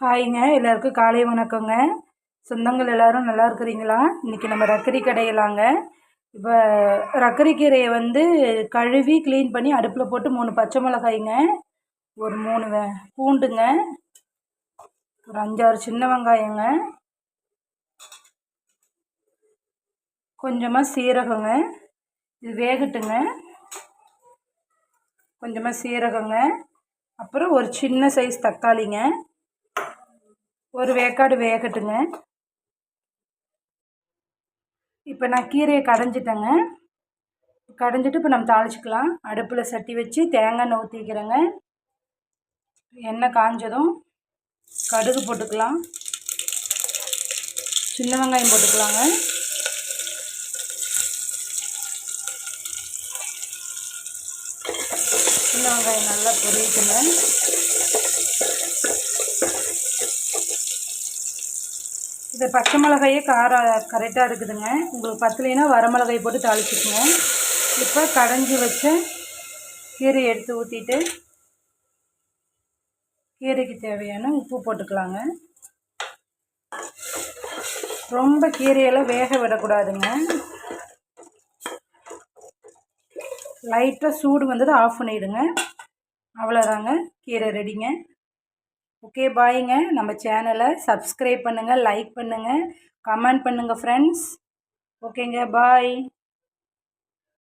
ஹாய்ங்க, எல்லாருக்கும் காலை வணக்கங்க. சொந்தங்கள் எல்லாரும் நல்லா இருக்கிறீங்களா? இன்றைக்கி நம்ம ரக்கரி கடையலாங்க. இப்போ ரக்கரி கீரையை கழுவி க்ளீன் பண்ணி அடுப்பில் போட்டு 3 பச்சை மிளகாய்ங்க, ஒரு 3 பூண்டுங்க, ஒரு 5-6 சின்ன வெங்காயங்க, கொஞ்சமாக சீரகங்க. இது வேகட்டுங்க. கொஞ்சமாக சீரகங்க, அப்புறம் ஒரு சின்ன சைஸ் தக்காளிங்க, ஒரு வேக்காடு வேகட்டுங்க. இப்போ நான் கீரையை கடைஞ்சிட்டேங்க. கடைஞ்சிட்டு இப்போ நம்ம தாளிச்சிக்கலாம். அடுப்பில் சட்டி வச்சு தேங்காய் எண்ணெய் ஊற்றிக்கிறேங்க. எண்ணெய் காஞ்சதும் கடுகு போட்டுக்கலாம், சின்ன வெங்காயம் போட்டுக்கலாங்க, சின்ன வெங்காயம் நல்லா பொரியட்டுங்க. இது பச்சை மிளகாயே காரம் கரெக்டாக இருக்குதுங்க. உங்களுக்கு பத்தலைன்னா வரமிளகாய் போட்டு தாளிச்சுக்குங்க. இப்போ கடைஞ்சி வச்ச கீரையை எடுத்து ஊற்றிட்டு கீரைக்கு தேவையான உப்பு போட்டுக்கலாங்க. ரொம்ப கீரையெல்லாம் வேக விடக்கூடாதுங்க. லைட்டாக சூடு வந்தது ஆஃப் பண்ணிவிடுங்க. அவ்வளோதாங்க, கீரை ரெடிங்க. ஓகே, பாய்ங்க. நம்ம சேனலை சப்ஸ்கிரைப் பண்ணுங்கள், லைக் பண்ணுங்கள், கமெண்ட் பண்ணுங்கள் ஃப்ரெண்ட்ஸ். ஓகேங்க, பாய்.